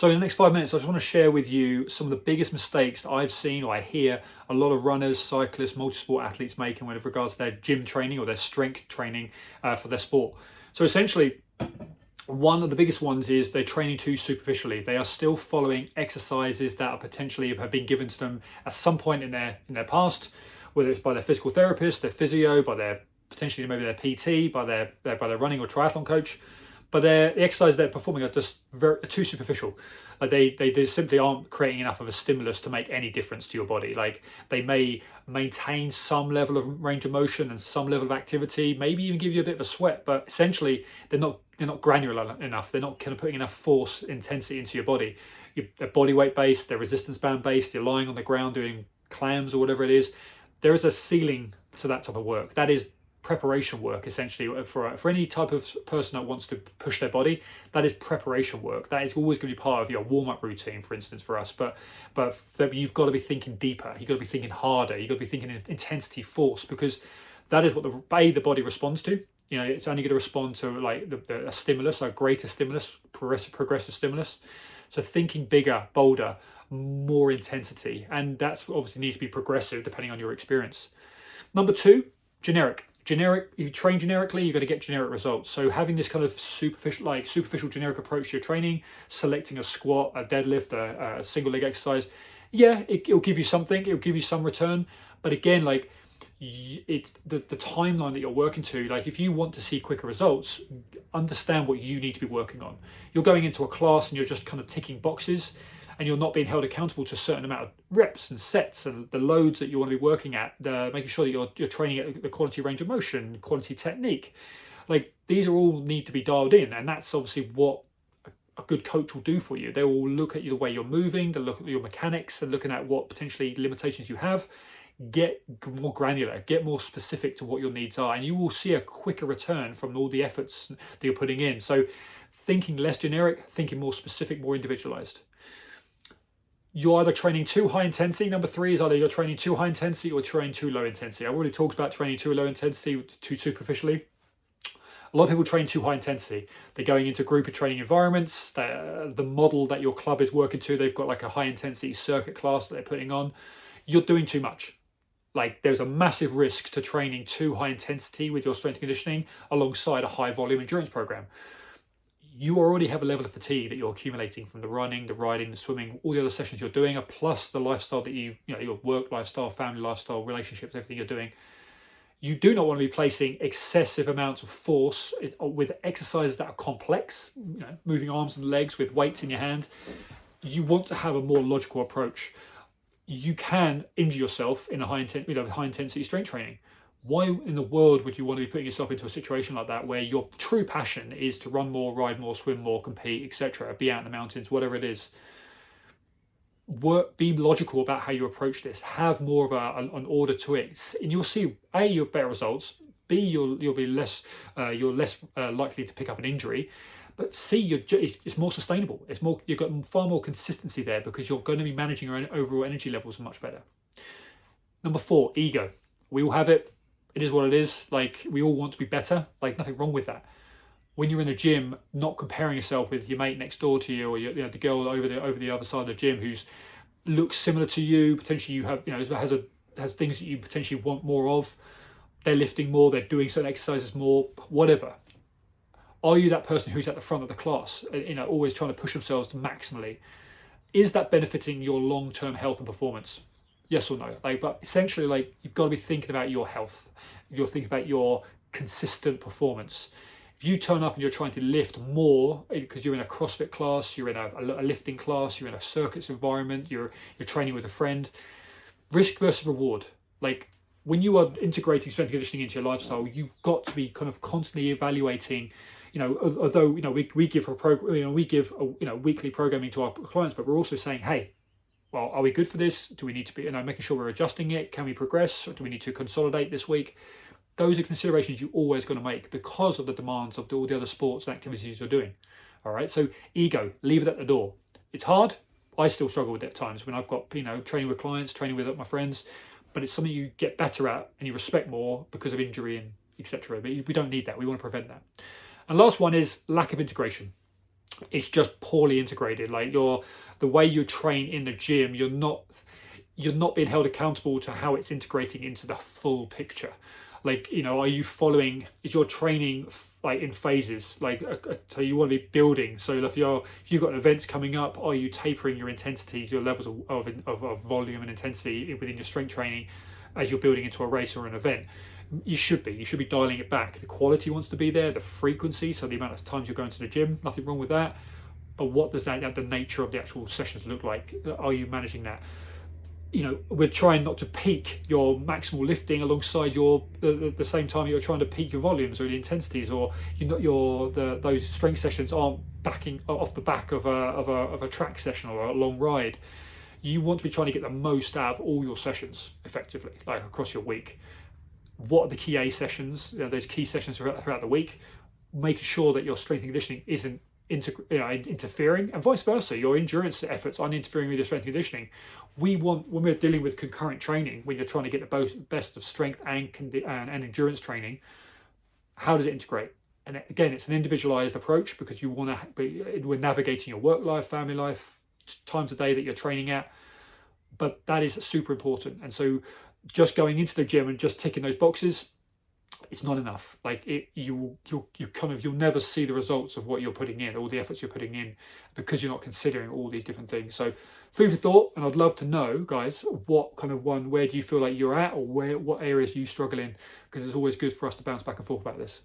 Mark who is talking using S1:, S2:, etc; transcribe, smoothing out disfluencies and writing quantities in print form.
S1: So in the next 5 minutes, I just want to share with you some of the biggest mistakes that I've seen or I hear a lot of runners, cyclists, multi-sport athletes making with regards to their gym training or their strength training for their sport. So essentially, one of the biggest ones is they're training too superficially. They are still following exercises that are potentially have been given to them at some point in their past, whether it's by their physical therapist, their physio, by their potentially maybe their PT, by their running or triathlon coach. But the exercises they're performing are just too superficial. Like they simply aren't creating enough of a stimulus to make any difference to your body. Like they may maintain some level of range of motion and some level of activity, maybe even give you a bit of a sweat, but essentially they're not granular enough. They're not kind of putting enough force, intensity into your body. They're body weight based, they're resistance band based, you're lying on the ground doing clams or whatever it is. There is a ceiling to that type of work. That is preparation work, essentially, for any type of person that wants to push their body. That is preparation work. That is always going to be part of your warm-up routine, for instance, for us. But you've got to be thinking deeper. You've got to be thinking harder. You've got to be thinking intensity, force, because that is what the body responds to. You know, it's only going to respond to like a stimulus, a greater stimulus, progressive stimulus. So thinking bigger, bolder, more intensity, and that's obviously needs to be progressive depending on your experience. Number two, generic. You train generically, you've got to get generic results. So having this kind of superficial generic approach to your training, selecting a squat, a deadlift, a single leg exercise, yeah, it'll give you something, it'll give you some return. But again, like it's the timeline that you're working to. Like if you want to see quicker results, understand what you need to be working on. You're going into a class and you're just kind of ticking boxes, and you're not being held accountable to a certain amount of reps and sets and the loads that you want to be working at, making sure that you're training at the quality range of motion, quality technique. Like these are all need to be dialed in, and that's obviously what a good coach will do for you. They will look at the way you're moving, they'll look at your mechanics and looking at what potentially limitations you have. Get more granular, get more specific to what your needs are, and you will see a quicker return from all the efforts that you're putting in. So thinking less generic, thinking more specific, more individualized. You're either training too high intensity. Number three is either you're training too high intensity or training too low intensity. I've already talked about training too low intensity, too superficially. A lot of people train too high intensity. They're going into group of training environments. The model that your club is working to, they've got like a high intensity circuit class that they're putting on. You're doing too much. Like there's a massive risk to training too high intensity with your strength and conditioning alongside a high volume endurance program. You already have a level of fatigue that you're accumulating from the running, the riding, the swimming, all the other sessions you're doing, plus the lifestyle that your work lifestyle, family lifestyle, relationships, everything you're doing. You do not want to be placing excessive amounts of force with exercises that are complex, moving arms and legs with weights in your hand. You want to have a more logical approach. You can injure yourself in a high intensity strength training. Why in the world would you want to be putting yourself into a situation like that where your true passion is to run more, ride more, swim more, compete, etc., be out in the mountains, whatever it is? Be logical about how you approach this. Have more of an order to it, and you'll see A, you'll better results. B, you'll be less likely to pick up an injury. But C, it's more sustainable. You've got far more consistency there because you're going to be managing your own overall energy levels much better. Number four, ego. We all have it. It is what it is. Like we all want to be better. Like nothing wrong with that. When you're in the gym, not comparing yourself with your mate next door to you or the girl over the other side of the gym who's looks similar to you. Potentially you have has things that you potentially want more of. They're lifting more. They're doing certain exercises more. Whatever. Are you that person who's at the front of the class? Always trying to push themselves maximally. Is that benefiting your long-term health and performance? Yes or no? But essentially, you've got to be thinking about your health. You're thinking about your consistent performance. If you turn up and you're trying to lift more because you're in a CrossFit class, you're in a lifting class, you're in a circuits environment, you're training with a friend, risk versus reward. Like when you are integrating strength and conditioning into your lifestyle, you've got to be kind of constantly evaluating. Although we give weekly programming to our clients, but we're also saying, hey, well, are we good for this? Do we need to be, making sure we're adjusting it? Can we progress? Or do we need to consolidate this week? Those are considerations you always got to make because of the demands of all the other sports and activities you're doing. All right. So ego, leave it at the door. It's hard. I still struggle with it at times when I've got, training with clients, training with my friends, but it's something you get better at and you respect more because of injury and etc. But we don't need that. We want to prevent that. And last one is lack of integration. it's just poorly integrated. Like the way you train in the gym, you're not being held accountable to how it's integrating into the full picture. Like, are you following, is your training like in phases? Like, so you want to be building. So if you've got events coming up, are you tapering your intensities, your levels of volume and intensity within your strength training as you're building into a race or an event? You should be dialing it back. The quality wants to be there, the frequency, so the amount of times you're going to the gym, nothing wrong with that. But what does the nature of the actual sessions look like? Are you managing that? We're trying not to peak your maximal lifting alongside the same time you're trying to peak your volumes or the intensities, or those strength sessions aren't backing off the back of a track session or a long ride. You want to be trying to get the most out of all your sessions effectively, like across your week. What are the key A sessions? Those key sessions throughout the week. Making sure that your strength and conditioning isn't interfering, and vice versa. Your endurance efforts aren't interfering with your strength and conditioning. We want, when we're dealing with concurrent training, when you're trying to get the best of strength and endurance training, how does it integrate? And again, it's an individualized approach, because you want to, we're navigating your work life, family life, times a day that you're training at. But that is super important. And so just going into the gym and just ticking those boxes, it's not enough. Like you'll never see the results of what you're putting in, all the efforts you're putting in, because you're not considering all these different things. So food for thought. And I'd love to know, guys, what kind of where do you feel like you're at, or what areas you struggle in, because it's always good for us to bounce back and forth about this.